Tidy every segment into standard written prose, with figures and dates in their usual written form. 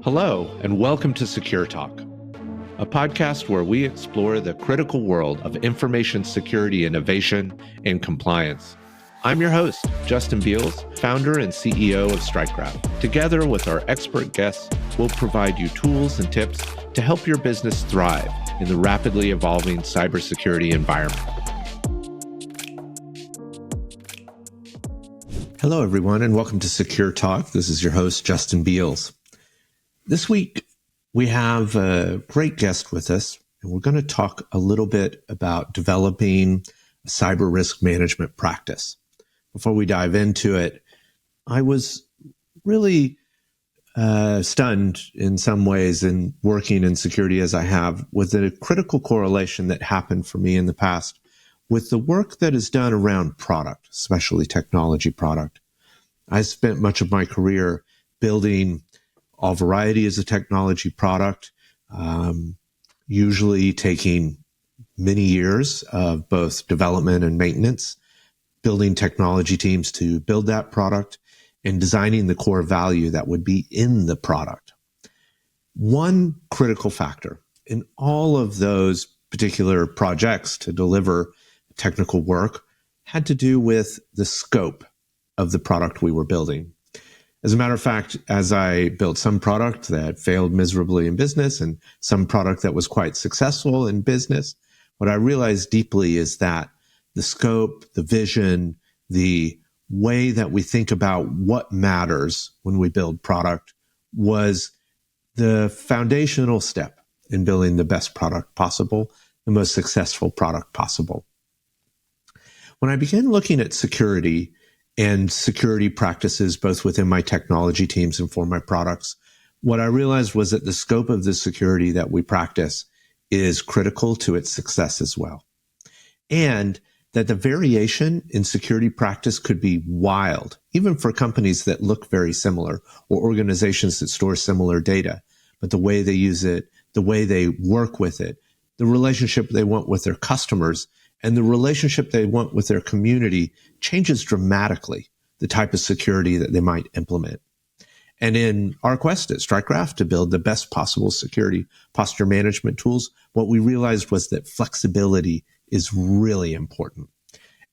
Hello, and welcome to Secure Talk, a podcast where we explore the critical world of information security innovation and compliance. I'm your host, Justin Beals, founder and CEO of StrikeGraph. Together with our expert guests, we'll provide you tools and tips to help your business thrive in the rapidly evolving cybersecurity environment. Hello, everyone, and welcome to Secure Talk. This is your host, Justin Beals. This week, we have a great guest with us, and we're going to talk a little bit about developing a cyber risk management practice. Before we dive into it, I was really stunned in some ways in working in security as I have with a critical correlation that happened for me in the past with the work that is done around product, especially technology product. I spent much of my career building all varieties of technology product, usually taking many years of both development and maintenance, building technology teams to build that product, and designing the core value that would be in the product. One critical factor in all of those particular projects to deliver technical work had to do with the scope of the product we were building. As a matter of fact, as I built some product that failed miserably in business and some product that was quite successful in business, what I realized deeply is that the scope, the vision, the way that we think about what matters when we build product was the foundational step in building the best product possible, the most successful product possible. When I began looking at security and security practices, both within my technology teams and for my products, what I realized was that the scope of the security that we practice is critical to its success as well. And that the variation in security practice could be wild, even for companies that look very similar or organizations that store similar data. But the way they use it, the way they work with it, the relationship they want with their customers, and the relationship they want with their community changes dramatically the type of security that they might implement. And in our quest at StrikeGraph to build the best possible security posture management tools, what we realized was that flexibility is really important.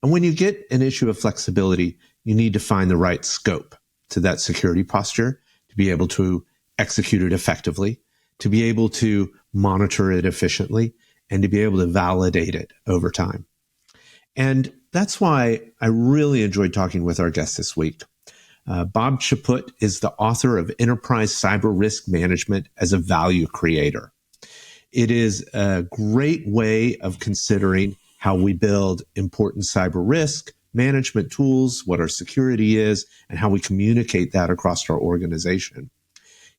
And when you get an issue of flexibility, you need to find the right scope to that security posture to be able to execute it effectively, to be able to monitor it efficiently, and to be able to validate it over time. And that's why I really enjoyed talking with our guest this week. Bob Chaput is the author of Enterprise Cyber Risk Management as a Value Creator. It is a great way of considering how we build important cyber risk management tools, what our security is, and how we communicate that across our organization.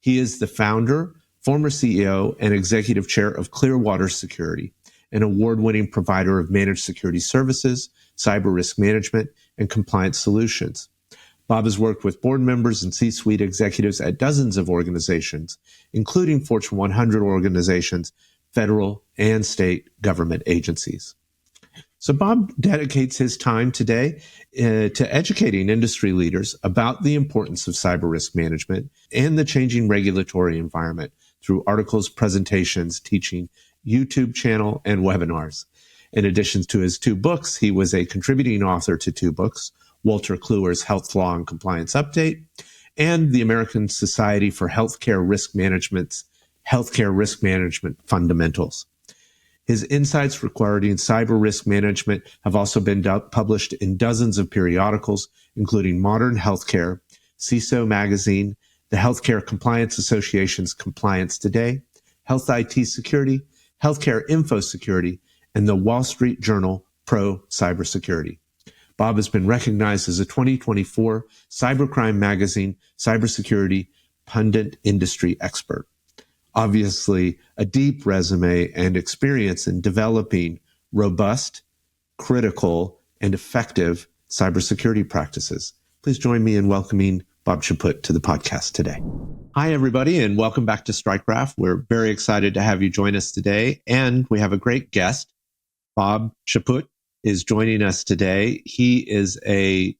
He is the founder, former CEO, and executive chair of Clearwater Security, an award-winning provider of managed security services, cyber risk management, and compliance solutions. Bob has worked with board members and C-suite executives at dozens of organizations, including Fortune 100 organizations, federal and state government agencies. So Bob dedicates his time today to educating industry leaders about the importance of cyber risk management and the changing regulatory environment through articles, presentations, teaching, YouTube channel, and webinars. In addition to his two books, he was a contributing author to two books, Walter Kluwer's Health Law and Compliance Update, and the American Society for Healthcare Risk Management's Healthcare Risk Management Fundamentals. His insights regarding cyber risk management have also been published in dozens of periodicals, including Modern Healthcare, CISO Magazine, the Healthcare Compliance Association's Compliance Today, Health IT Security, Healthcare Info Security, and the Wall Street Journal Pro Cybersecurity. Bob has been recognized as a 2024 Cybercrime Magazine Cybersecurity Pundit Industry Expert. Obviously, a deep resume and experience in developing robust, critical, and effective cybersecurity practices. Please join me in welcoming Bob Chaput to the podcast today. Hi, everybody, and welcome back to StrikeGraph. We're very excited to have you join us today, and we have a great guest. Bob Chaput is joining us today. He is a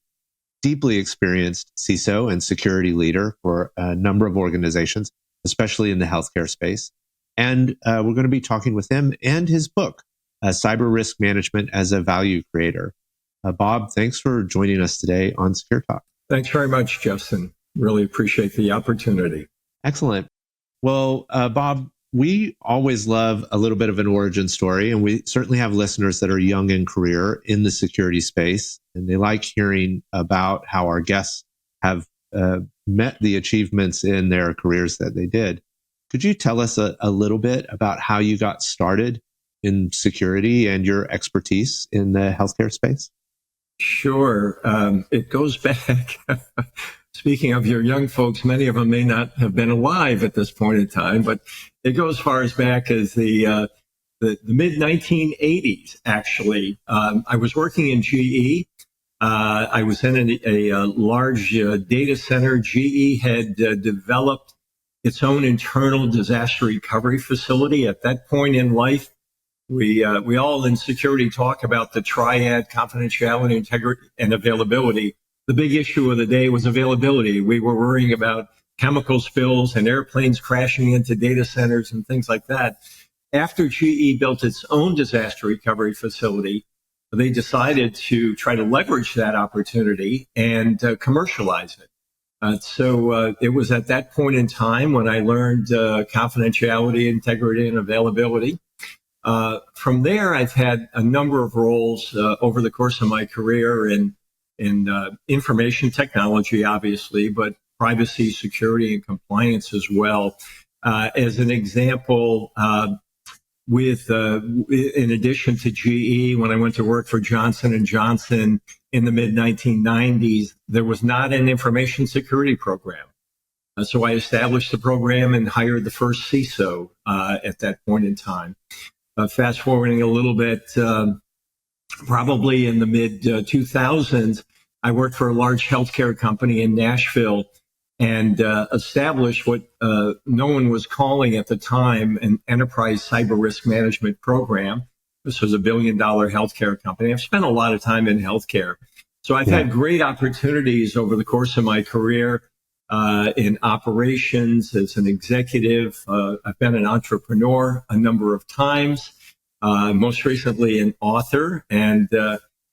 deeply experienced CISO and security leader for a number of organizations. especially in the healthcare space. And we're going to be talking with him and his book, Cyber Risk Management as a Value Creator. Bob, thanks for joining us today on Secure Talk. Thanks very much, Justin. Really appreciate the opportunity. Excellent. Well, Bob, we always love a little bit of an origin story, and we certainly have listeners that are young in career in the security space, and they like hearing about how our guests have met the achievements in their careers that they did. Could you tell us a little bit about how you got started in security and your expertise in the healthcare space? Sure. It goes back. Speaking of your young folks, many of them may not have been alive at this point in time, but it goes far as back as the mid 1980s, actually. I was working in GE. I was in a large data center. GE had developed its own internal disaster recovery facility. At that point in life, we all in security talk about the triad: confidentiality, integrity, and availability. The big issue of the day was availability. We were worrying about chemical spills and airplanes crashing into data centers and things like that. After GE built its own disaster recovery facility, they decided to try to leverage that opportunity and commercialize it. So it was at that point in time when I learned confidentiality, integrity, and availability. From there, I've had a number of roles over the course of my career in information technology, obviously, but privacy, security, and compliance as well. As an example, in addition to GE, when I went to work for Johnson & Johnson in the mid 1990s, there was not an information security program. So I established the program and hired the first CISO at that point in time. Fast forwarding a little bit, probably in the mid 2000s, I worked for a large healthcare company in Nashville and established what no one was calling at the time an enterprise cyber risk management program. This was $1 billion healthcare company. I've spent a lot of time in healthcare. So I've had great opportunities over the course of my career in operations as an executive. I've been an entrepreneur a number of times, most recently an author, and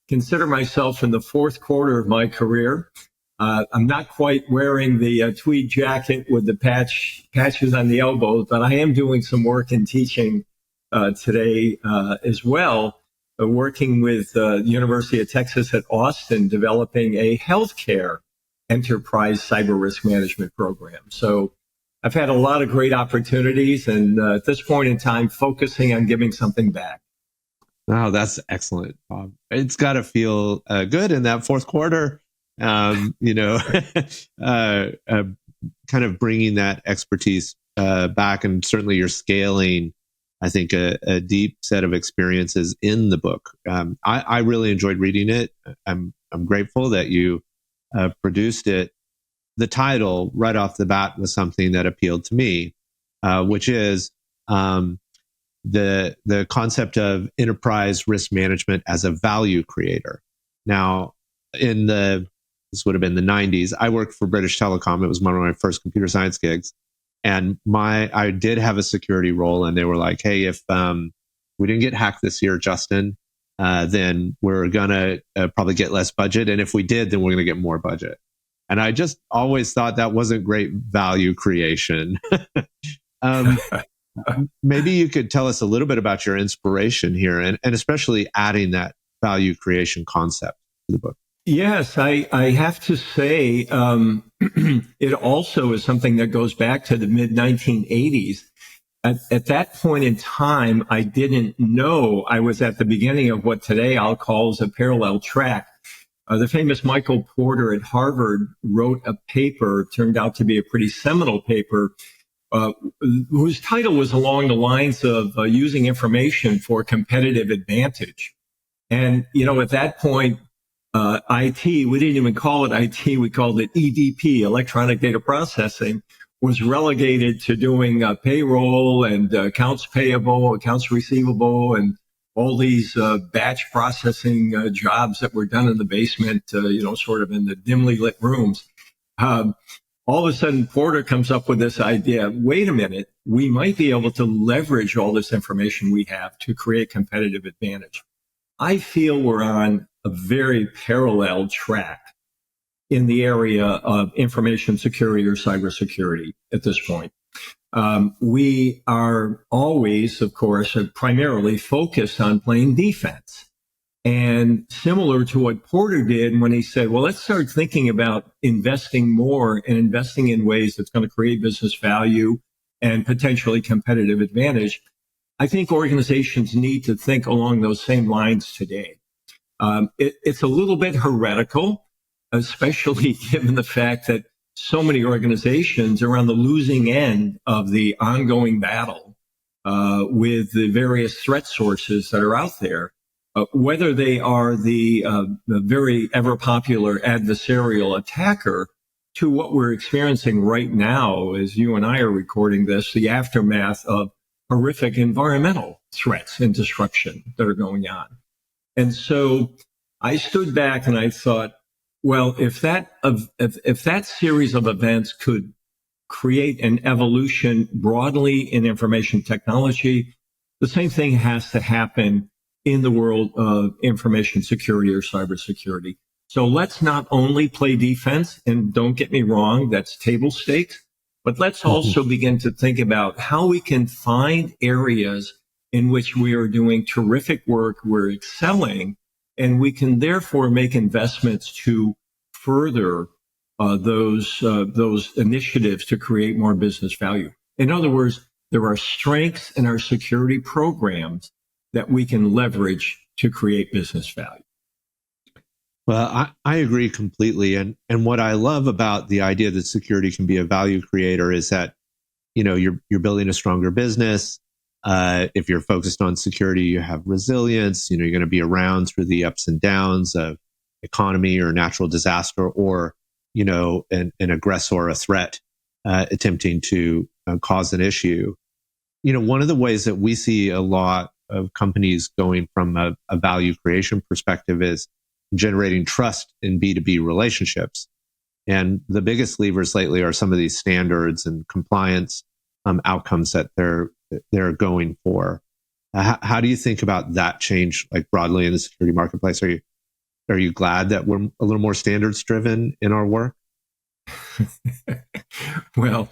consider myself in the fourth quarter of my career. I'm not quite wearing the tweed jacket with the patches on the elbows, but I am doing some work in teaching today as well, working with the University of Texas at Austin, developing a healthcare enterprise cyber risk management program. So I've had a lot of great opportunities, and at this point in time, focusing on giving something back. Wow, that's excellent, Bob. It's got to feel good in that fourth quarter. Kind of bringing that expertise back, and certainly you're scaling, I think, a deep set of experiences in the book. I really enjoyed reading it. I'm grateful that you produced it. The title right off the bat was something that appealed to me, which is the concept of enterprise risk management as a value creator. Now, this would have been the 90s. I worked for British Telecom. It was one of my first computer science gigs. And I did have a security role, and they were like, hey, if we didn't get hacked this year, Justin, then we're going to probably get less budget. And if we did, then we're going to get more budget. And I just always thought that wasn't great value creation. Maybe you could tell us a little bit about your inspiration here, and especially adding that value creation concept to the book. Yes, I have to say, it also is something that goes back to the mid 1980s. At that point in time, I didn't know I was at the beginning of what today I'll call as a parallel track. The famous Michael Porter at Harvard wrote a paper, turned out to be a pretty seminal paper, whose title was along the lines of using information for competitive advantage. And, at that point, IT, we didn't even call it IT, we called it EDP, electronic data processing, was relegated to doing payroll and accounts payable, accounts receivable, and all these batch processing jobs that were done in the basement, sort of in the dimly lit rooms. all of a sudden Porter comes up with this idea. Wait a minute, we might be able to leverage all this information we have to create competitive advantage. I feel we're on a very parallel track in the area of information security or cybersecurity at this point. We are always, of course, primarily focused on playing defense. And similar to what Porter did when he said, well, let's start thinking about investing more and investing in ways that's going to create business value and potentially competitive advantage. I think organizations need to think along those same lines today. It's a little bit heretical, especially given the fact that so many organizations are on the losing end of the ongoing battle with the various threat sources that are out there. Whether they are the very ever popular adversarial attacker to what we're experiencing right now, as you and I are recording this, the aftermath of horrific environmental threats and disruption that are going on. And so I stood back and I thought, well, if that series of events could create an evolution broadly in information technology, the same thing has to happen in the world of information security or cybersecurity. So let's not only play defense, and don't get me wrong, that's table stakes, but let's also begin to think about how we can find areas in which we are doing terrific work, we're excelling, and we can therefore make investments to further those initiatives to create more business value. In other words, there are strengths in our security programs that we can leverage to create business value. Well, I agree completely. And what I love about the idea that security can be a value creator is that, you're building a stronger business. If you're focused on security, you have resilience. You're going to be around through the ups and downs of economy or natural disaster, or, an aggressor, a threat, attempting to cause an issue. One of the ways that we see a lot of companies going from a value creation perspective is generating trust in B2B relationships. And the biggest levers lately are some of these standards and compliance outcomes that they're going for. How do you think about that change, like broadly in the security marketplace? Are you glad that we're a little more standards driven in our work? Well,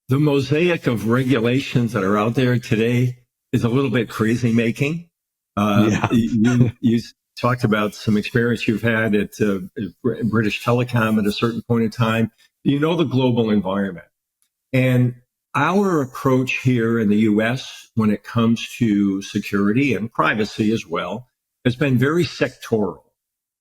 the mosaic of regulations that are out there today is a little bit crazy making. You talked about some experience you've had at British Telecom at a certain point in time. The global environment. And our approach here in the U.S. when it comes to security and privacy as well has been very sectoral.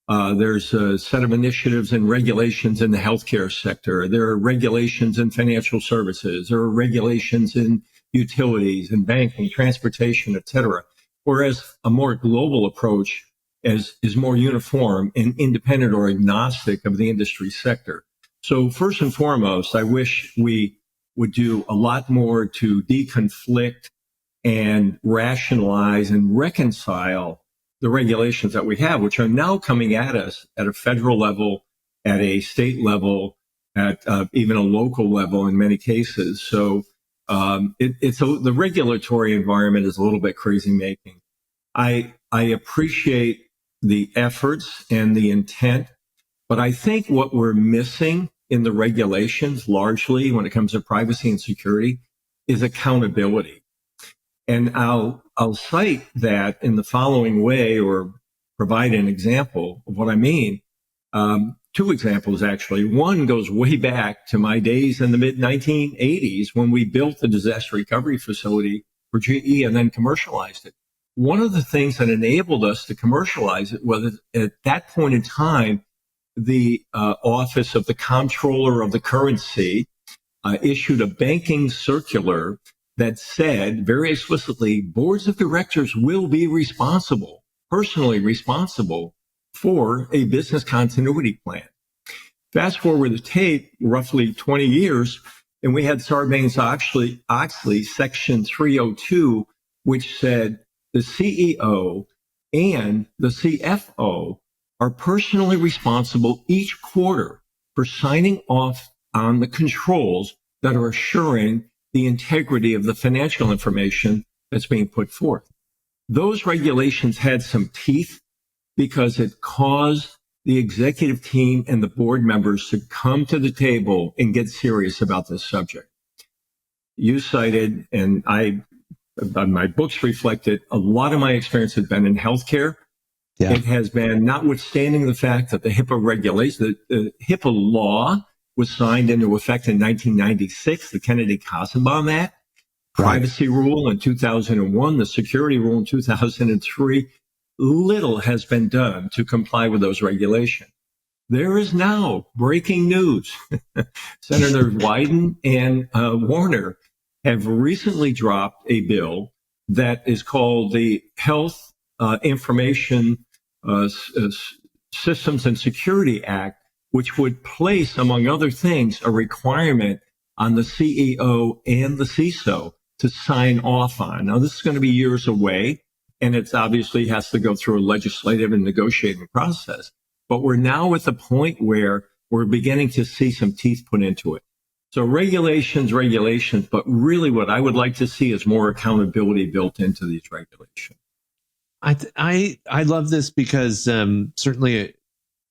There's a set of initiatives and regulations in the healthcare sector. There are regulations in financial services. There are regulations in utilities and banking, transportation, et cetera. Whereas a more global approach is more uniform and independent or agnostic of the industry sector. So first and foremost, I wish we would do a lot more to deconflict and rationalize and reconcile the regulations that we have, which are now coming at us at a federal level, at a state level, at even a local level in many cases. So the regulatory environment is a little bit crazy making. I appreciate the efforts and the intent, but I think what we're missing in the regulations largely when it comes to privacy and security is accountability. And I'll cite that in the following way, or provide an example of what I mean. Two examples, actually. One goes way back to my days in the mid-1980s when we built the disaster recovery facility for GE and then commercialized it. One of the things that enabled us to commercialize it was at that point in time, the Office of the Comptroller of the Currency issued a banking circular that said very explicitly, boards of directors will be personally responsible for a business continuity plan. Fast forward the tape roughly 20 years, and we had Sarbanes-Oxley Section 302, which said the CEO and the CFO are personally responsible each quarter for signing off on the controls that are assuring the integrity of the financial information that's being put forth. Those regulations had some teeth because it caused the executive team and the board members to come to the table and get serious about this subject. You cited, and my books reflected, a lot of my experience has been in healthcare. Yeah. It has been, notwithstanding the fact that the HIPAA regulation, the HIPAA law was signed into effect in 1996, the Kennedy-Kassenbaum Act, privacy rule in 2001, the security rule in 2003. Little has been done to comply with those regulations. There is now breaking news. Senators Wyden and Warner have recently dropped a bill that is called the Health Information Systems and Security Act, which would place, among other things, a requirement on the CEO and the CISO to sign off on. Now, this is going to be years away, and it's obviously has to go through a legislative and negotiating process. But we're now at the point where we're beginning to see some teeth put into it. So regulations, but really what I would like to see is more accountability built into these regulations. I love this because certainly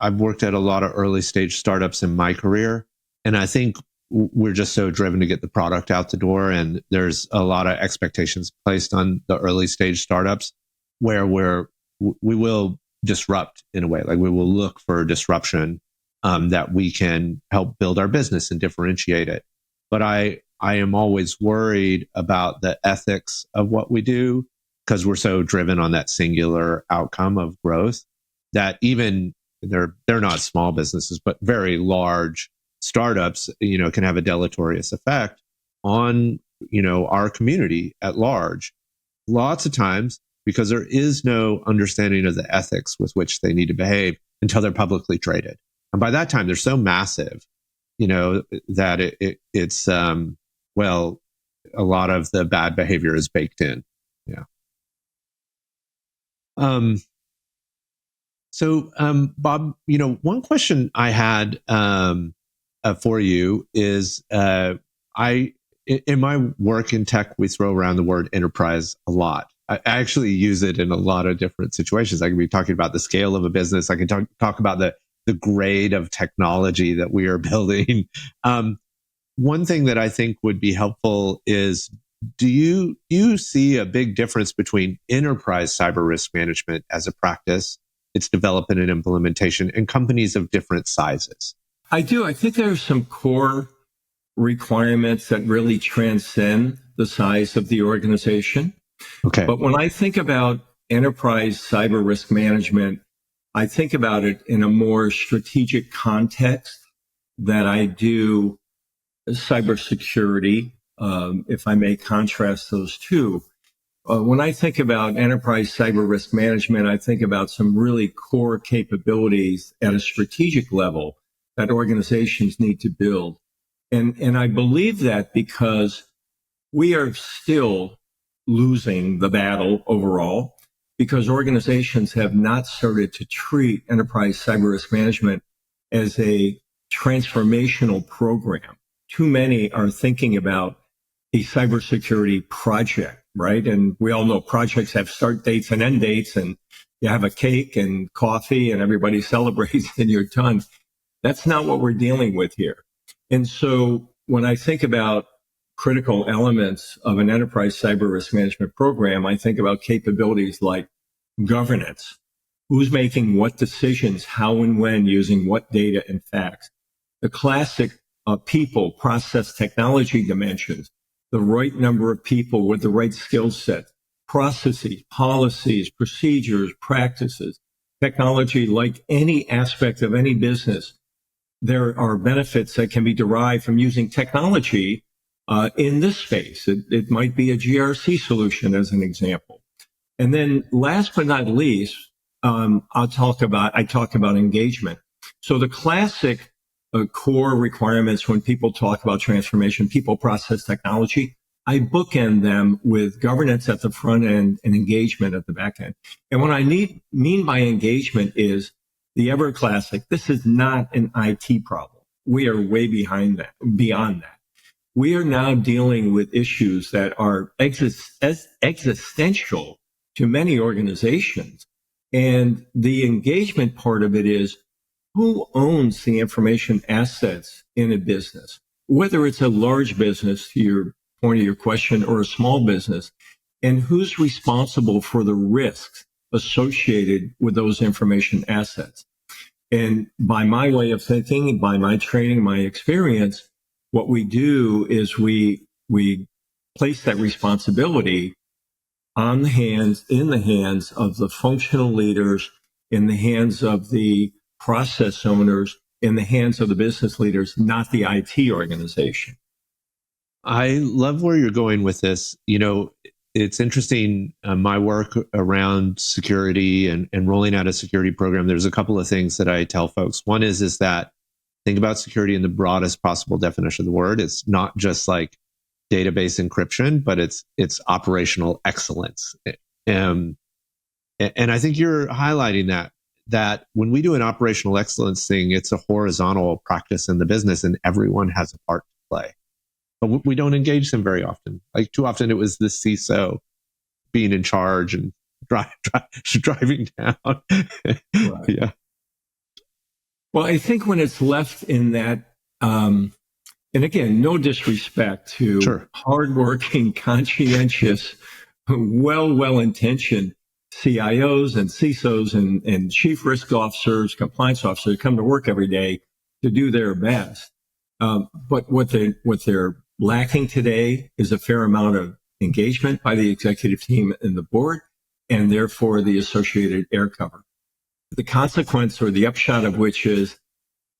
I've worked at a lot of early stage startups in my career, and I think we're just so driven to get the product out the door, and there's a lot of expectations placed on the early stage startups where we will disrupt in a way, like we will look for disruption that we can help build our business and differentiate it. But I am always worried about the ethics of what we do because we're so driven on that singular outcome of growth that even they're not small businesses, but very large startups, can have a deleterious effect on, our community at large. Lots of times because there is no understanding of the ethics with which they need to behave until they're publicly traded. And by that time, they're so massive, that it's a lot of the bad behavior is baked in. Yeah. So, Bob, one question I had for you is, in my work in tech, we throw around the word enterprise a lot. I actually use it in a lot of different situations. I can be talking about the scale of a business. I can talk about the grade of technology that we are building. One thing that I think would be helpful is, do you see a big difference between enterprise cyber risk management as a practice, its development and implementation, and companies of different sizes? I do. I think there are some core requirements that really transcend the size of the organization. Okay. But when I think about enterprise cyber risk management, I think about it in a more strategic context that I do cybersecurity, if I may contrast those two. When I think about enterprise cyber risk management, I think about some really core capabilities at a strategic level that organizations need to build. And I believe that because we are still losing the battle overall, because organizations have not started to treat enterprise cyber risk management as a transformational program. Too many are thinking about a cybersecurity project, right? And we all know projects have start dates and end dates, and you have a cake and coffee and everybody celebrates and you're done. That's not what we're dealing with here. And so when I think about critical elements of an enterprise cyber risk management program, I think about capabilities like governance. Who's making what decisions, how and when, using what data and facts? The classic people, process, technology dimensions, the right number of people with the right skill set, processes, policies, procedures, practices, technology. Like any aspect of any business, there are benefits that can be derived from using technology in this space. It might be a GRC solution as an example. And then last but not least, I talk about engagement. So the classic core requirements when people talk about transformation, people, process, technology, I bookend them with governance at the front end and engagement at the back end. And what I mean by engagement is the ever classic, this is not an IT problem. we are way beyond that. We are now dealing with issues that are existential to many organizations. And the engagement part of it is, who owns the information assets in a business? Whether it's a large business, to your point of your question, or a small business, and who's responsible for the risks associated with those information assets? And by my way of thinking, by my training, my experience, what we do is we place that responsibility in the hands of the functional leaders, in the hands of the process owners, in the hands of the business leaders, not the IT organization. I love where you're going with this. You know, it's interesting, my work around security and rolling out a security program. There's a couple of things that I tell folks. One is that think about security in the broadest possible definition of the word. It's not just like database encryption, but it's operational excellence. And I think you're highlighting that when we do an operational excellence thing, it's a horizontal practice in the business and everyone has a part to play. But we don't engage them very often. Like too often it was the CISO being in charge and driving down. Right. Yeah. Well, I think when it's left in that, and again, no disrespect to Sure. hardworking, conscientious, well-intentioned CIOs and CISOs and chief risk officers, compliance officers come to work every day to do their best. But what they're lacking today is a fair amount of engagement by the executive team and the board, and therefore the associated air cover. The consequence or the upshot of which is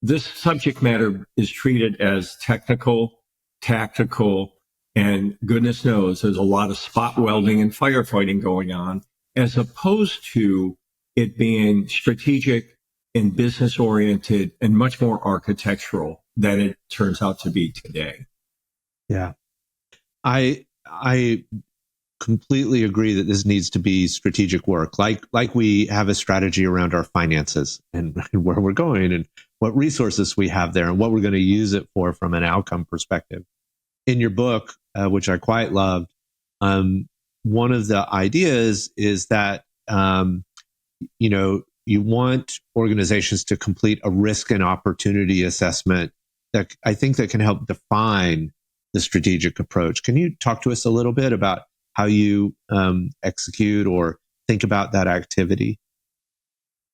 this subject matter is treated as technical, tactical, and goodness knows there's a lot of spot welding and firefighting going on, as opposed to it being strategic and business oriented and much more architectural than it turns out to be today. Yeah. I completely agree that this needs to be strategic work. Like we have a strategy around our finances and where we're going and what resources we have there and what we're going to use it for from an outcome perspective. In your book, which I quite loved, one of the ideas is that, you want organizations to complete a risk and opportunity assessment that I think that can help define the strategic approach. Can you talk to us a little bit about how you execute or think about that activity?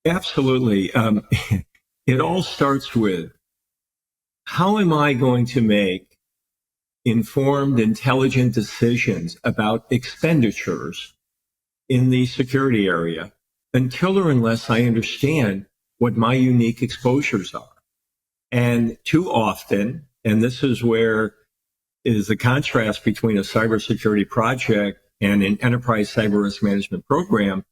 Absolutely. It all starts with, how am I going to make informed, intelligent decisions about expenditures in the security area until or unless I understand what my unique exposures are? And too often, and this is where is the contrast between a cybersecurity project and an enterprise cyber risk management program,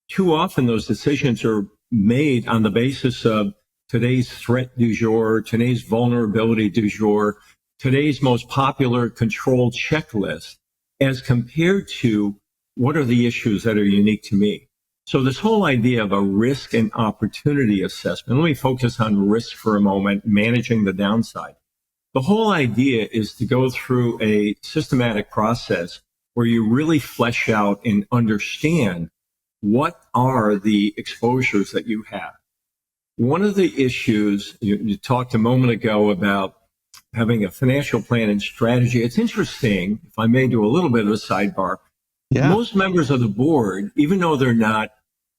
too often those decisions are made on the basis of today's threat du jour, today's vulnerability du jour, today's most popular control checklist, as compared to what are the issues that are unique to me. So this whole idea of a risk and opportunity assessment, let me focus on risk for a moment, managing the downside. The whole idea is to go through a systematic process where you really flesh out and understand what are the exposures that you have. One of the issues, you talked a moment ago about having a financial plan and strategy. It's interesting, if I may do a little bit of a sidebar. Yeah. Most members of the board, even though they're not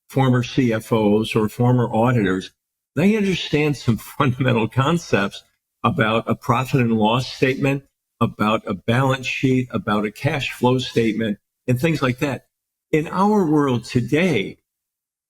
former CFOs or former auditors, they understand some fundamental concepts about a profit and loss statement, about a balance sheet, about a cash flow statement, and things like that. In our world today,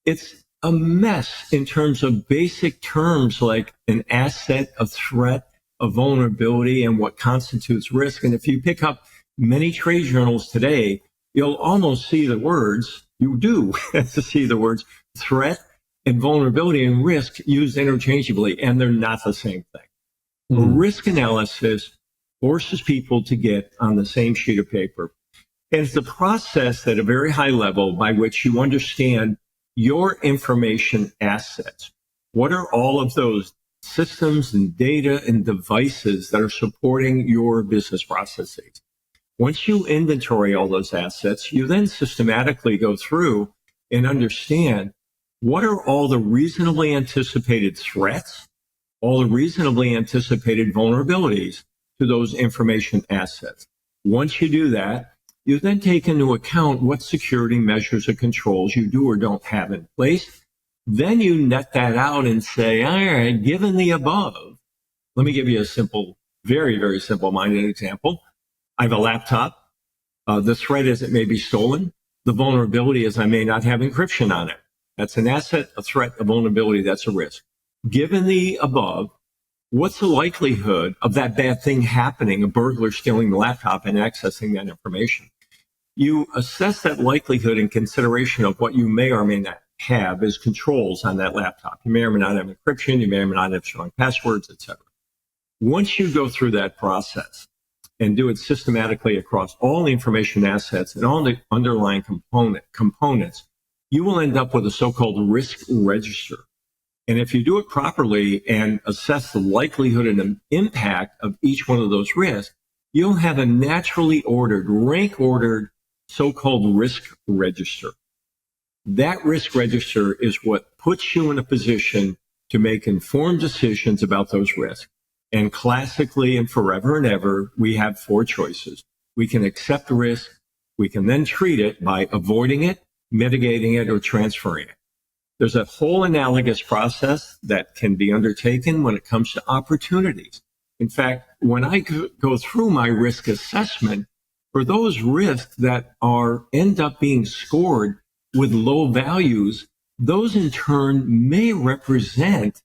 it's a mess in terms of basic terms like an asset, a threat, a vulnerability, and what constitutes risk. And if you pick up many trade journals today, you'll almost see the words, you do see the words threat and vulnerability and risk used interchangeably, and they're not the same thing. Risk analysis forces people to get on the same sheet of paper. And it's the process at a very high level by which you understand your information assets. What are all of those systems and data and devices that are supporting your business processes. Once you inventory all those assets, you then systematically go through and understand what are all the reasonably anticipated threats, all the reasonably anticipated vulnerabilities to those information assets. Once you do that, you then take into account what security measures or controls you do or don't have in place. Then you net that out and say, all right, given the above, let me give you a simple, very, very simple-minded example. I have a laptop. The threat is it may be stolen. The vulnerability is I may not have encryption on it. That's an asset, a threat, a vulnerability, that's a risk. Given the above, what's the likelihood of that bad thing happening, a burglar stealing the laptop and accessing that information? You assess that likelihood in consideration of what you may or may not have as controls on that laptop. You may or may not have encryption, you may or may not have strong passwords, etc. Once you go through that process and do it systematically across all the information assets and all the underlying components, you will end up with a so-called risk register. And if you do it properly and assess the likelihood and the impact of each one of those risks, you'll have a naturally ordered, rank-ordered, so-called risk register. That risk register is what puts you in a position to make informed decisions about those risks. And classically and forever and ever, we have four choices. We can accept the risk. We can then treat it by avoiding it, mitigating it, or transferring it. There's a whole analogous process that can be undertaken when it comes to opportunities. In fact, when I go through my risk assessment, for those risks that end up being scored with low values, those in turn may represent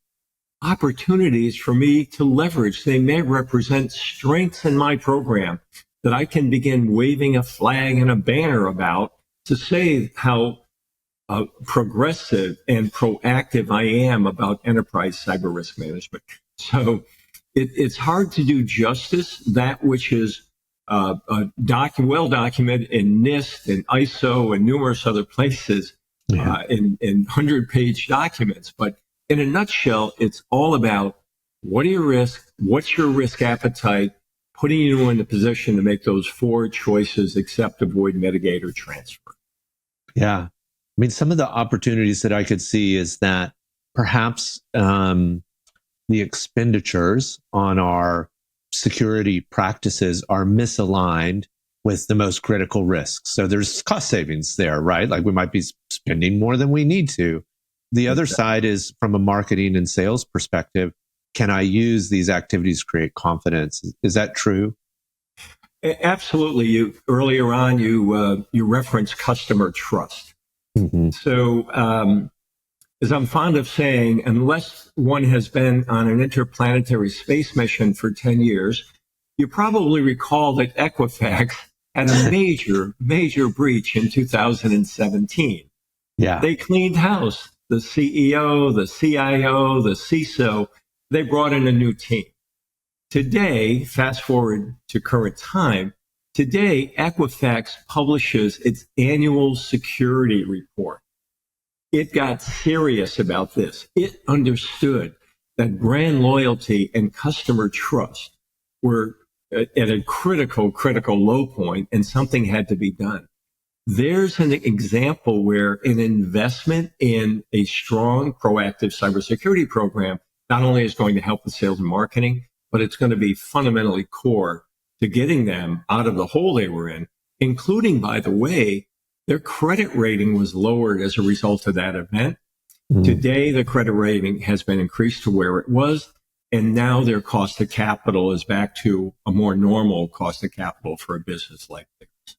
opportunities for me to leverage. They may represent strengths in my program that I can begin waving a flag and a banner about to say how progressive and proactive I am about enterprise cyber risk management. So it's hard to do justice that which is well documented in NIST and ISO and numerous other places in 100-page documents. But in a nutshell, it's all about what are your risks, what's your risk appetite, putting you in a position to make those four choices: accept, avoid, mitigate, or transfer. Yeah. I mean, some of the opportunities that I could see is that perhaps the expenditures on our security practices are misaligned with the most critical risks. So there's cost savings there, right? Like we might be spending more than we need to. The other side is from a marketing and sales perspective, can I use these activities to create confidence? Is that true? Absolutely. Earlier on, you referenced customer trust. Mm-hmm. So, as I'm fond of saying, unless one has been on an interplanetary space mission for 10 years, you probably recall that Equifax had a major breach in 2017. Yeah. They cleaned house. The CEO, the CIO, the CISO, they brought in a new team. Today, fast forward to current time, today, Equifax publishes its annual security report. It got serious about this. It understood that brand loyalty and customer trust were at a critical low point, and something had to be done. There's an example where an investment in a strong, proactive cybersecurity program not only is going to help with sales and marketing, but it's going to be fundamentally core to getting them out of the hole they were in, including, by the way, their credit rating was lowered as a result of that event. Mm-hmm. Today, the credit rating has been increased to where it was, and now their cost of capital is back to a more normal cost of capital for a business like theirs.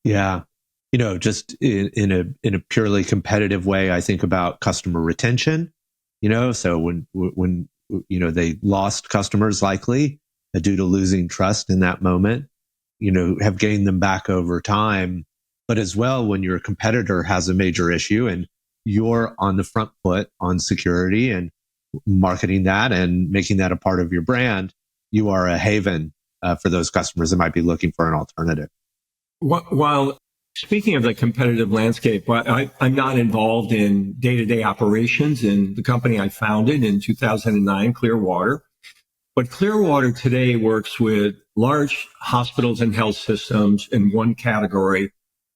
Yeah. You know, just in a purely competitive way, I think about customer retention, you know, so when, you know, they lost customers likely due to losing trust in that moment, you know, have gained them back over time. But as well, when your competitor has a major issue and you're on the front foot on security and marketing that and making that a part of your brand, you are a haven for those customers that might be looking for an alternative. While Speaking of the competitive landscape, I'm not involved in day-to-day operations in the company I founded in 2009, Clearwater. But Clearwater today works with large hospitals and health systems in one category.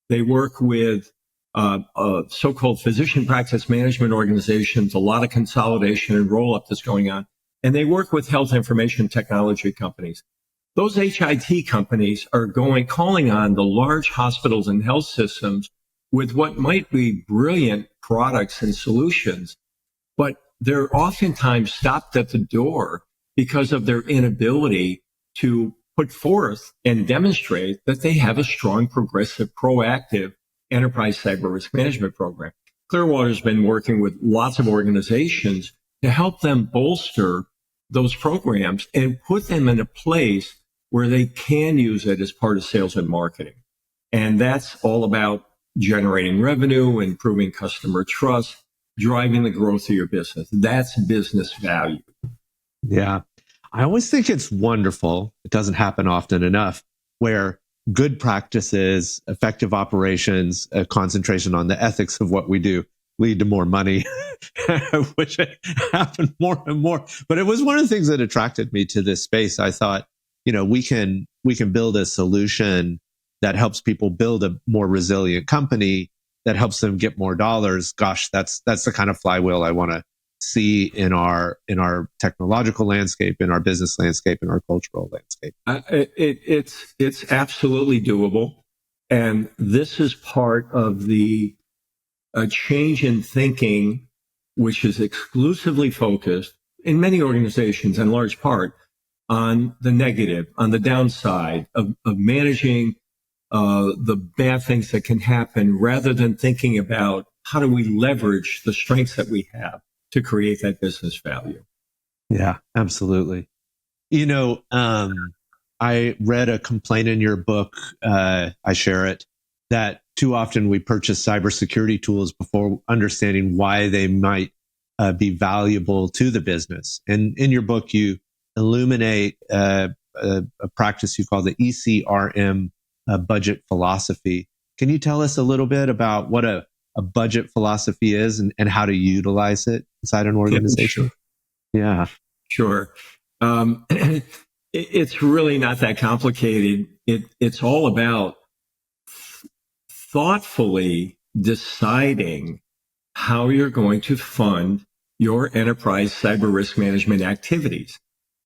They work with so-called physician practice management organizations, a lot of consolidation and roll-up that's going on. And they work with health information technology companies. Those HIT companies are calling on the large hospitals and health systems with what might be brilliant products and solutions, but they're oftentimes stopped at the door because of their inability to put forth and demonstrate that they have a strong, progressive, proactive enterprise cyber risk management program. Clearwater's been working with lots of organizations to help them bolster those programs and put them in a place where they can use it as part of sales and marketing. And that's all about generating revenue, improving customer trust, driving the growth of your business. That's business value. Yeah. I always think it's wonderful. It doesn't happen often enough where good practices, effective operations, a concentration on the ethics of what we do lead to more money. I wish it happened more and more. But it was one of the things that attracted me to this space. I thought, we can build a solution that helps people build a more resilient company that helps them get more dollars. Gosh, that's the kind of flywheel I want to see in our technological landscape, in our business landscape, in our cultural landscape. It's absolutely doable, and this is part of the change in thinking, which is exclusively focused in many organizations, in large part, on the negative, on the downside of managing the bad things that can happen, rather than thinking about how do we leverage the strengths that we have to create that business value. Yeah, absolutely. I read a complaint in your book, I share it, that too often we purchase cybersecurity tools before understanding why they might be valuable to the business. And in your book, you illuminate a practice you call the ECRM budget philosophy. Can you tell us a little bit about what a budget philosophy is and how to utilize it inside an organization? Yeah, sure. It's really not that complicated. It's all about thoughtfully deciding how you're going to fund your enterprise cyber risk management activities.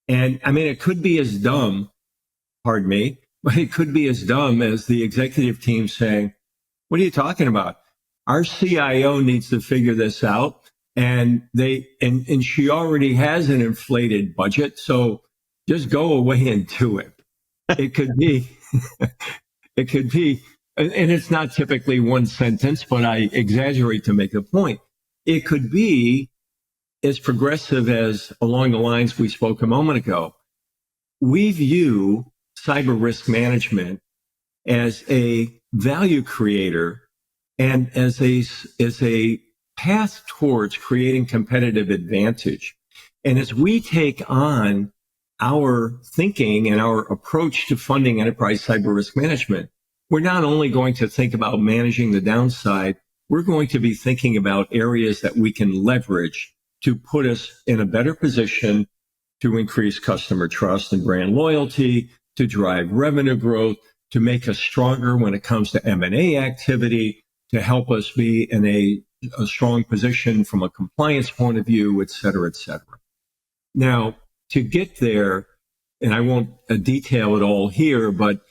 And I mean, it could be as dumb, pardon me, but it could be as dumb as the executive team saying, what are you talking about? Our CIO needs to figure this out. And she already has an inflated budget. So just go away and do it. It could be, and it's not typically one sentence, but I exaggerate to make a point. It could be as progressive as along the lines we spoke a moment ago. We view cyber risk management as a value creator and as a path towards creating competitive advantage. And as we take on our thinking and our approach to funding enterprise cyber risk management, we're not only going to think about managing the downside, we're going to be thinking about areas that we can leverage to put us in a better position to increase customer trust and brand loyalty, to drive revenue growth, to make us stronger when it comes to M&A activity, to help us be in a strong position from a compliance point of view, et cetera, et cetera. Now, to get there, and I won't detail it all here, but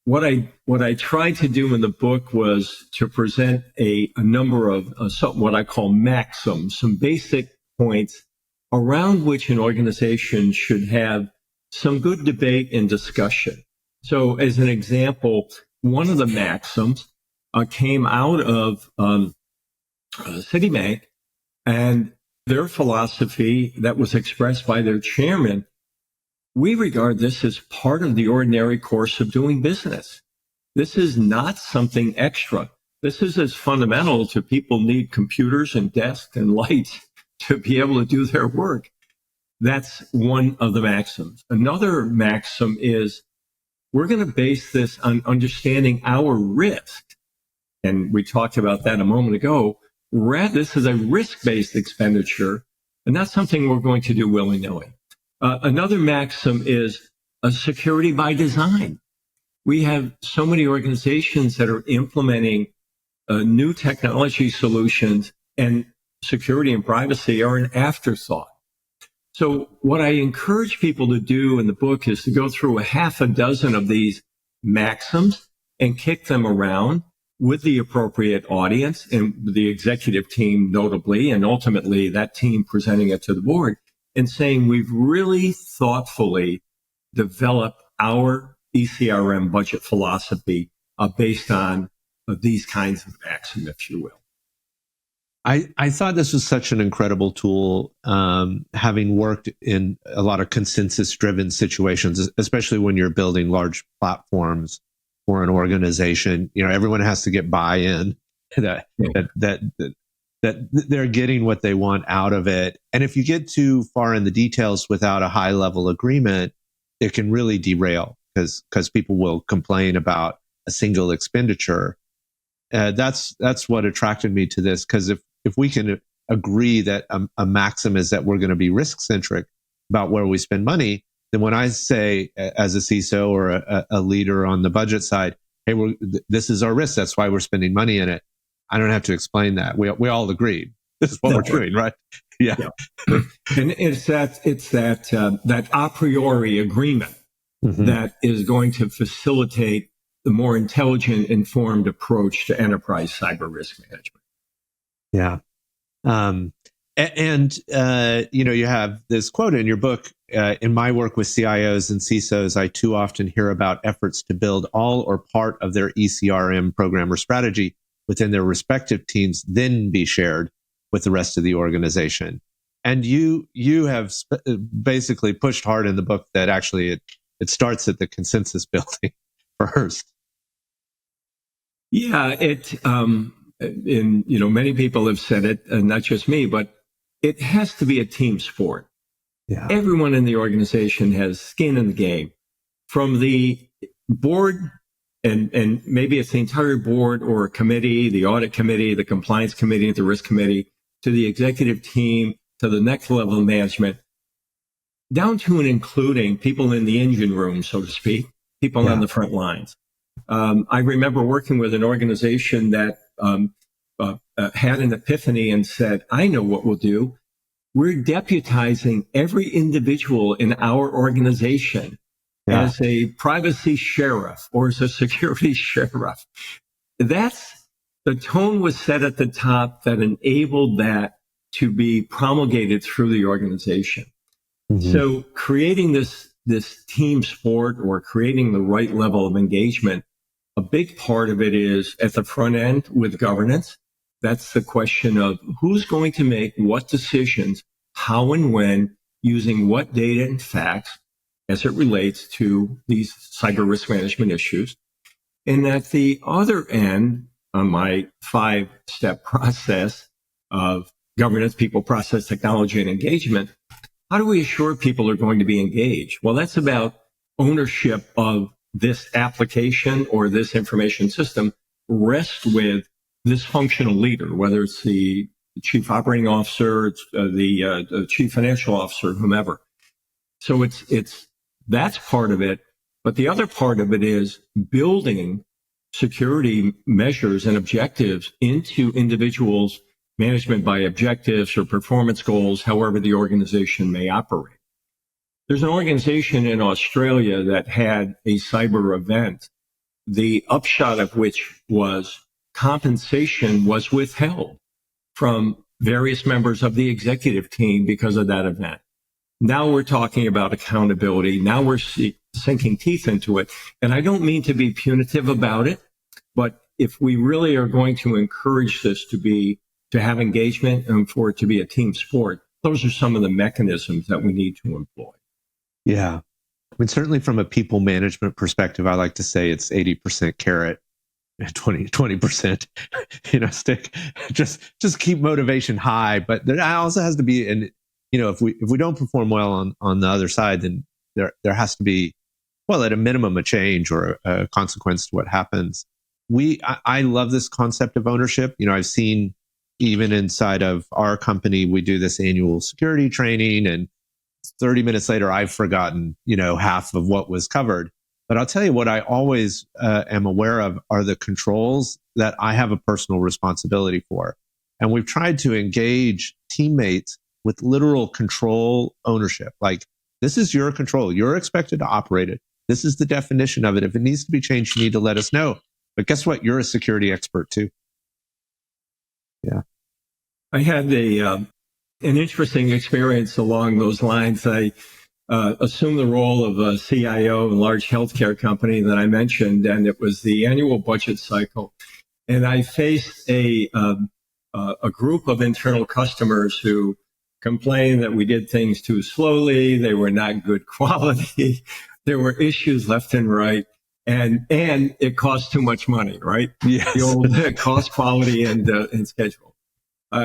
what I tried to do in the book was to present a number of what I call maxims, some basic points around which an organization should have some good debate and discussion. So as an example, one of the maxims came out of Citibank, and their philosophy that was expressed by their chairman. We regard this as part of the ordinary course of doing business. This is not something extra. This is as fundamental to people need computers and desks and lights to be able to do their work. That's one of the maxims. Another maxim is we're going to base this on understanding our risk. And we talked about that a moment ago. This is a risk-based expenditure, and not something we're going to do willy-nilly. Another maxim is a security by design. We have so many organizations that are implementing new technology solutions, and security and privacy are an afterthought. So what I encourage people to do in the book is to go through a half a dozen of these maxims and kick them around with the appropriate audience and the executive team notably, and ultimately that team presenting it to the board and saying we've really thoughtfully developed our ECRM budget philosophy based on these kinds of maxims, if you will. I thought this was such an incredible tool, having worked in a lot of consensus-driven situations, especially when you're building large platforms for an organization. You know, everyone has to get buy-in that they're getting what they want out of it. And if you get too far in the details without a high-level agreement, it can really derail because people will complain about a single expenditure. That's what attracted me to this, because if we can agree that a maxim is that we're going to be risk-centric about where we spend money, then when I say as a CISO or a leader on the budget side, hey, this is our risk, that's why we're spending money in it, I don't have to explain that. We all agree. This is what we're doing, right? Yeah. And it's that a priori agreement that is going to facilitate the more intelligent, informed approach to enterprise cyber risk management. Yeah. You have this quote in your book, in my work with CIOs and CISOs, I too often hear about efforts to build all or part of their ECRM program or strategy within their respective teams, then be shared with the rest of the organization. And you have basically pushed hard in the book that actually it starts at the consensus building first. Yeah, many people have said it, and not just me, but it has to be a team sport. Yeah. Everyone in the organization has skin in the game, from the board, and maybe it's the entire board or committee, the audit committee, the compliance committee, the risk committee, to the executive team, to the next level of management, down to and including people in the engine room, so to speak, people on the front lines. I remember working with an organization that had an epiphany and said, I know what we'll do. We're deputizing every individual in our organization as a privacy sheriff or as a security sheriff. The tone was set at the top that enabled that to be promulgated through the organization. So creating this team sport or creating the right level of engagement, a big part of it is at the front end with governance. That's the question of who's going to make what decisions, how and when, using what data and facts as it relates to these cyber risk management issues. And at the other end, on my 5-step process of governance, people, process, technology, and engagement, how do we assure people are going to be engaged? Well, that's about ownership of this application or this information system rests with this functional leader, whether it's the chief operating officer, it's the chief financial officer, whomever. So that's part of it. But the other part of it is building security measures and objectives into individuals' management by objectives or performance goals, however the organization may operate. There's an organization in Australia that had a cyber event, the upshot of which was compensation was withheld from various members of the executive team because of that event. Now we're talking about accountability. Now we're sinking teeth into it. And I don't mean to be punitive about it, but if we really are going to encourage this to have engagement and for it to be a team sport, those are some of the mechanisms that we need to employ. Yeah. I mean, certainly from a people management perspective, I like to say it's 80% carrot, 20%, stick. Just keep motivation high. But there also has to be, and if we don't perform well on the other side, then there has to be well, at a minimum, a change or a consequence to what happens. I love this concept of ownership. I've seen even inside of our company, we do this annual security training, and 30 minutes later, I've forgotten, half of what was covered. But I'll tell you what I always am aware of are the controls that I have a personal responsibility for. And we've tried to engage teammates with literal control ownership. Like, this is your control. You're expected to operate it. This is the definition of it. If it needs to be changed, you need to let us know. But guess what? You're a security expert too. Yeah. I had an interesting experience along those lines. I assumed the role of a CIO in a large healthcare company that I mentioned, and it was the annual budget cycle. And I faced a group of internal customers who complained that we did things too slowly. They were not good quality. There were issues left and right. And it cost too much money, right? Yes. The old cost, quality, and schedule.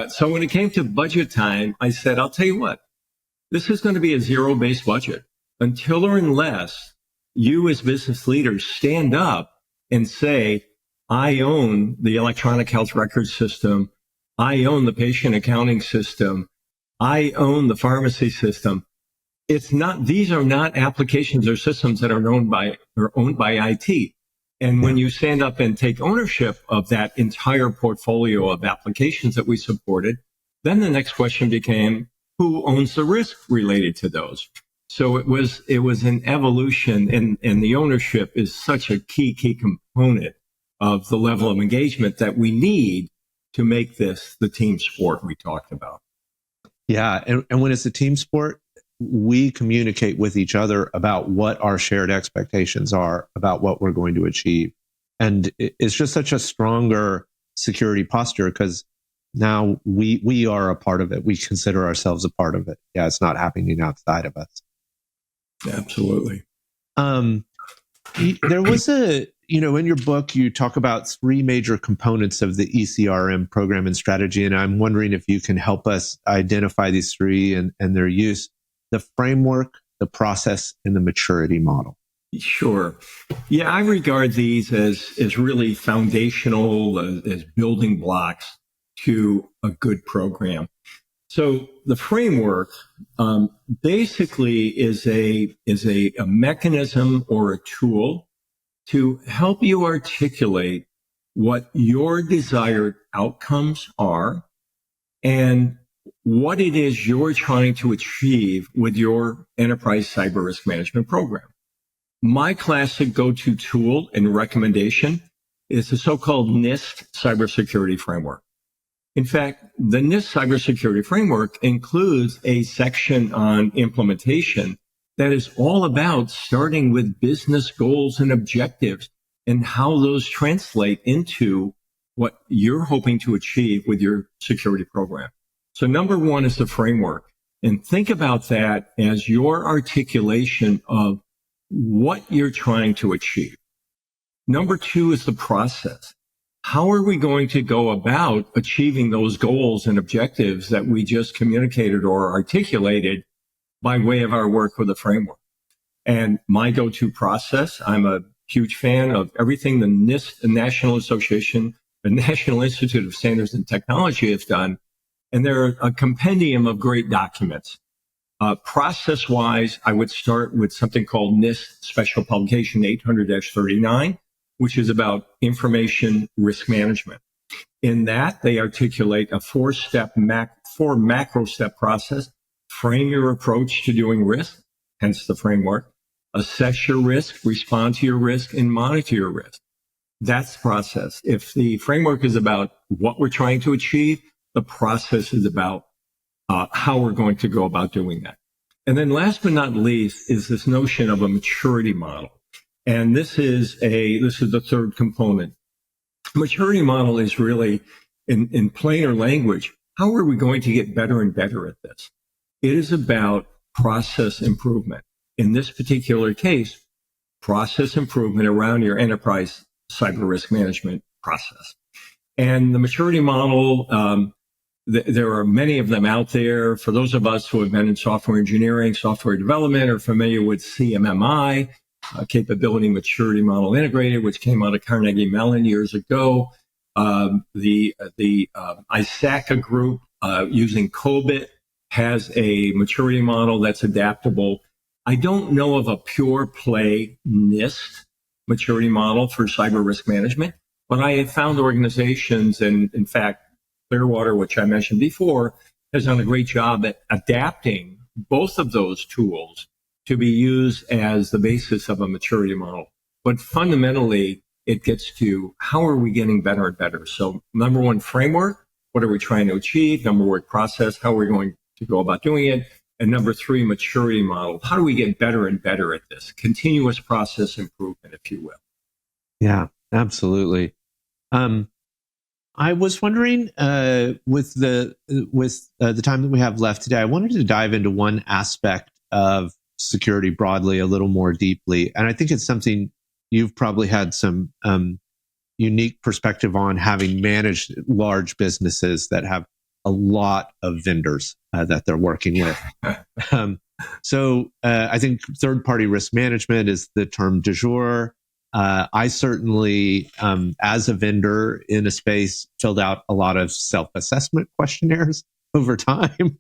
So when it came to budget time, I said, I'll tell you what, this is going to be a zero-based budget until or unless you as business leaders stand up and say, I own the electronic health record system. I own the patient accounting system. I own the pharmacy system. These are not applications or systems that are owned by IT. And when you stand up and take ownership of that entire portfolio of applications that we supported, then the next question became, who owns the risk related to those? So it was an evolution, and the ownership is such a key component of the level of engagement that we need to make this the team sport we talked about. Yeah. And when it's a team sport, we communicate with each other about what our shared expectations are about what we're going to achieve. And it's just such a stronger security posture because now we are a part of it. We consider ourselves a part of it. Yeah, it's not happening outside of us. Absolutely. There was in your book, you talk about three major components of the ECRM program and strategy. And I'm wondering if you can help us identify these three and their use. The framework, the process, and the maturity model. Sure. Yeah, I regard these as really foundational, as building blocks to a good program. So the framework basically is a mechanism or a tool to help you articulate what your desired outcomes are and what it is you're trying to achieve with your enterprise cyber risk management program. My classic go-to tool and recommendation is the so-called NIST cybersecurity framework. In fact, the NIST cybersecurity framework includes a section on implementation that is all about starting with business goals and objectives and how those translate into what you're hoping to achieve with your security program. So number one is the framework, and think about that as your articulation of what you're trying to achieve. Number two is the process. How are we going to go about achieving those goals and objectives that we just communicated or articulated by way of our work with the framework? And my go-to process, I'm a huge fan of everything the NIST, the National Association, the National Institute of Standards and Technology has done. And they're a compendium of great documents. Process-wise, I would start with something called NIST Special Publication 800-39, which is about information risk management. In that, they articulate a four macro step process. Frame your approach to doing risk, hence the framework. Assess your risk, respond to your risk, and monitor your risk. That's the process. If the framework is about what we're trying to achieve, the process is about how we're going to go about doing that. And then last but not least is this notion of a maturity model. And this is the third component. Maturity model is really, in plainer language, how are we going to get better and better at this? It is about process improvement. In this particular case, process improvement around your enterprise cyber risk management process. And the maturity model, there are many of them out there. For those of us who have been in software engineering, software development, or familiar with CMMI, capability maturity model integrated, which came out of Carnegie Mellon years ago. The ISACA group using COBIT has a maturity model that's adaptable. I don't know of a pure play NIST maturity model for cyber risk management, but I have found organizations, and in fact, Clearwater, which I mentioned before, has done a great job at adapting both of those tools to be used as the basis of a maturity model. But fundamentally, it gets to how are we getting better and better? So number one, framework, what are we trying to achieve? Number one, process, how are we going to go about doing it? And number three, maturity model. How do we get better and better at this? Continuous process improvement, if you will. Yeah, absolutely. I was wondering, with the time that we have left today, I wanted to dive into one aspect of security broadly a little more deeply, and I think it's something you've probably had some unique perspective on, having managed large businesses that have a lot of vendors that they're working with. So I think third-party risk management is the term du jour. I certainly, as a vendor in a space, filled out a lot of self-assessment questionnaires over time,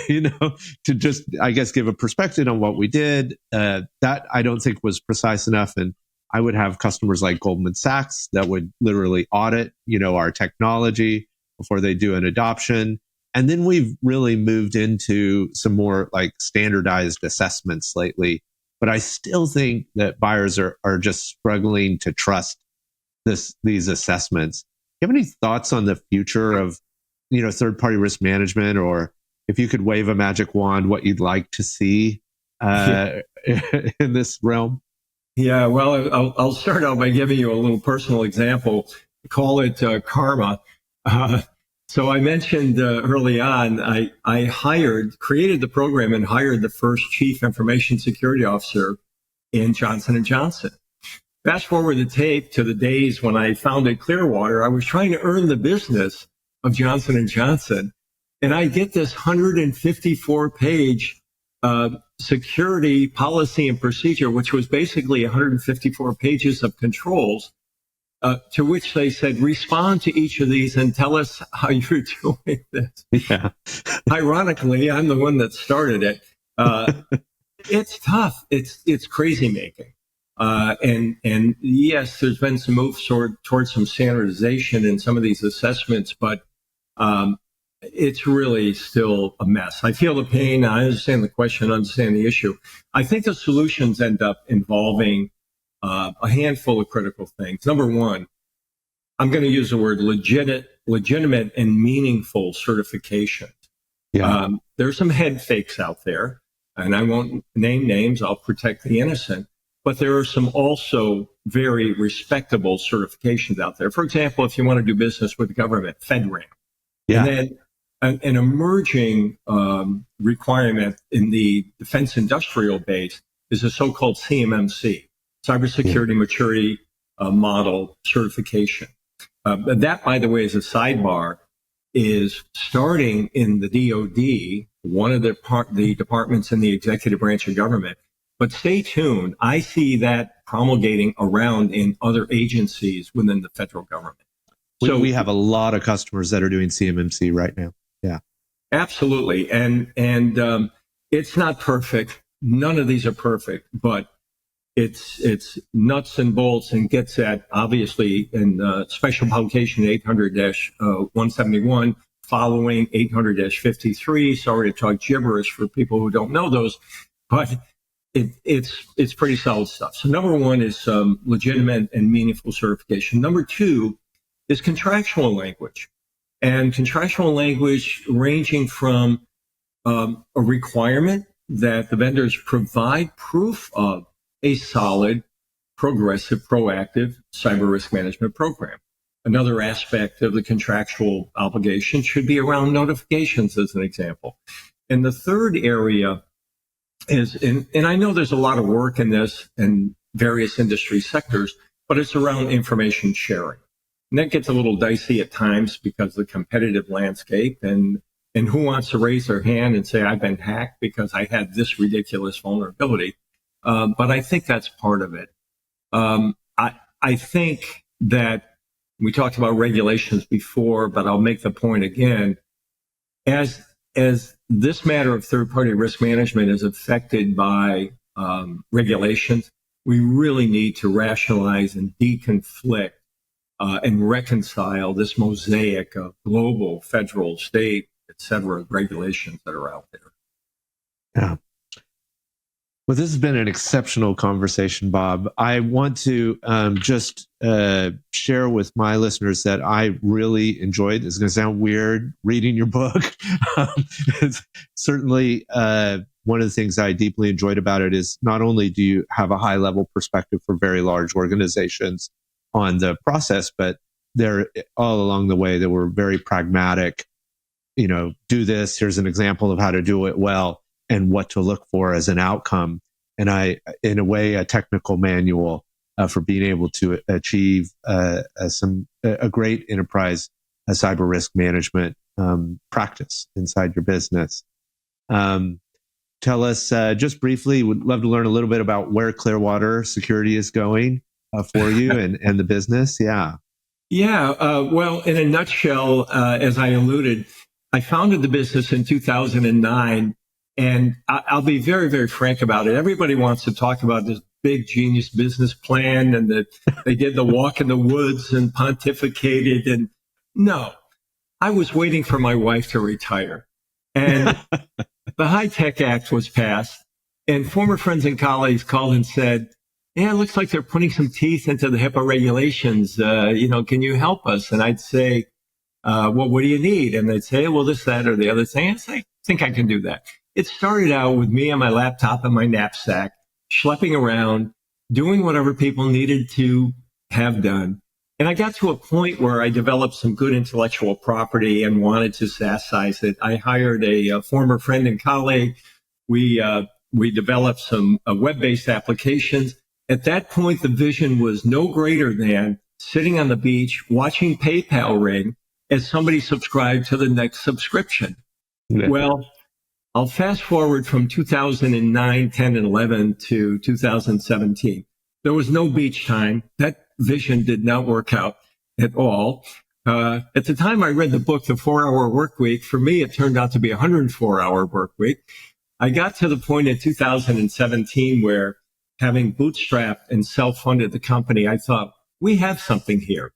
to just, I guess, give a perspective on what we did. That I don't think was precise enough. And I would have customers like Goldman Sachs that would literally audit, our technology before they do an adoption. And then we've really moved into some more like standardized assessments lately. But I still think that buyers are just struggling to trust these assessments. Do you have any thoughts on the future of, third-party risk management, or if you could wave a magic wand, what you'd like to see in this realm? Yeah, well, I'll start out by giving you a little personal example. Call it karma. So I mentioned early on, I created the program and hired the first chief information security officer in Johnson & Johnson. Fast forward the tape to the days when I founded Clearwater. I was trying to earn the business of Johnson & Johnson, and I get this 154-page security policy and procedure, which was basically 154 pages of controls, to which they said, respond to each of these and tell us how you're doing this. Yeah. Ironically, I'm the one that started it. It's tough. It's crazy making. And yes, there's been some moves towards some standardization in some of these assessments, but it's really still a mess. I feel the pain. I understand the question, understand the issue. I think the solutions end up involving a handful of critical things. Number one, I'm going to use the word legitimate and meaningful certifications. Yeah. There's some head fakes out there, and I won't name names. I'll protect the innocent. But there are some also very respectable certifications out there. For example, if you want to do business with the government, FedRAMP. Yeah. And then an emerging requirement in the defense industrial base is a so-called CMMC, Cybersecurity Maturity Model Certification. That, by the way, as a sidebar, is starting in the DoD, one of the departments in the executive branch of government. But stay tuned. I see that promulgating around in other agencies within the federal government. So we have a lot of customers that are doing CMMC right now. Yeah, absolutely. And it's not perfect. None of these are perfect, but it's nuts and bolts and gets at, obviously, in special publication 800-171 following 800-53. Sorry to talk gibberish for people who don't know those, but it's pretty solid stuff. So number one is legitimate and meaningful certification. Number two is contractual language, and contractual language ranging from a requirement that the vendors provide proof of a solid, progressive, proactive cyber risk management program. Another aspect of the contractual obligation should be around notifications, as an example. And the third area is, and I know there's a lot of work in this in various industry sectors, but it's around information sharing. And that gets a little dicey at times because of the competitive landscape and who wants to raise their hand and say, I've been hacked because I had this ridiculous vulnerability. but I think that's part of it. I think that we talked about regulations before, but I'll make the point again. As this matter of third-party risk management is affected by regulations, we really need to rationalize and deconflict and reconcile this mosaic of global, federal, state, et cetera, regulations that are out there. Yeah. Well, this has been an exceptional conversation, Bob. I want to just share with my listeners that I really enjoyed. It's going to sound weird reading your book. It's certainly one of the things I deeply enjoyed about it is not only do you have a high level perspective for very large organizations on the process, but they're all along the way that were very pragmatic. You know, do this. Here's an example of how to do it well and what to look for as an outcome. And in a way, a technical manual for being able to achieve a great enterprise cyber risk management practice inside your business. Tell us just briefly, would love to learn a little bit about where Clearwater Security is going for you and the business. Yeah. Yeah. Well, in a nutshell, as I alluded, I founded the business in 2009. And I'll be very, very frank about it. Everybody wants to talk about this big genius business plan and that they did the walk in the woods and pontificated. And no, I was waiting for my wife to retire. And the High-Tech Act was passed. And former friends and colleagues called and said, yeah, it looks like they're putting some teeth into the HIPAA regulations. Can you help us? And I'd say, well, what do you need? And they'd say, well, this, that, or the other thing. I'd say, I think I can do that. It started out with me and my laptop and my knapsack, schlepping around, doing whatever people needed to have done. And I got to a point where I developed some good intellectual property and wanted to SaaSize it. I hired a former friend and colleague. We developed some web-based applications. At that point, the vision was no greater than sitting on the beach, watching PayPal ring as somebody subscribed to the next subscription. Yeah. Well, I'll fast forward from 2009, 10, and 11 to 2017. There was no beach time. That vision did not work out at all. At the time I read the book, The 4-Hour Work Week, for me, it turned out to be a 104-hour work week. I got to the point in 2017 where, having bootstrapped and self-funded the company, I thought, we have something here.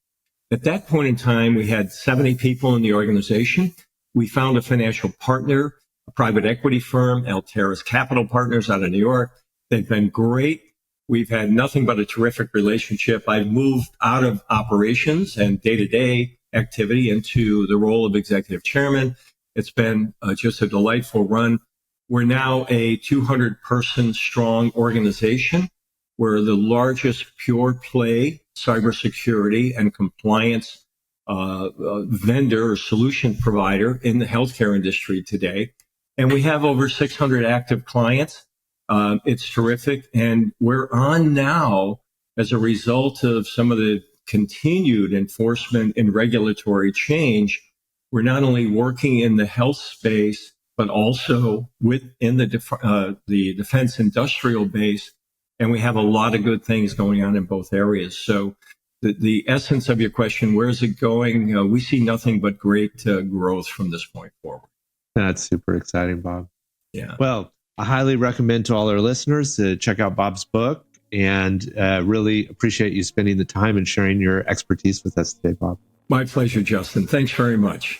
At that point in time, we had 70 people in the organization. We found a financial partner, a private equity firm, Alteris Capital Partners out of New York. They've been great. We've had nothing but a terrific relationship. I've moved out of operations and day-to-day activity into the role of executive chairman. It's been just a delightful run. We're now a 200-person strong organization. We're the largest pure play cybersecurity and compliance vendor or solution provider in the healthcare industry today. And we have over 600 active clients. It's terrific. And we're on now, as a result of some of the continued enforcement and regulatory change, we're not only working in the health space, but also within the defense industrial base. And we have a lot of good things going on in both areas. So the essence of your question, where is it going? We see nothing but great growth from this point forward. That's super exciting, Bob. Yeah. Well, I highly recommend to all our listeners to check out Bob's book, and really appreciate you spending the time and sharing your expertise with us today, Bob. My pleasure, Justin. Thanks very much.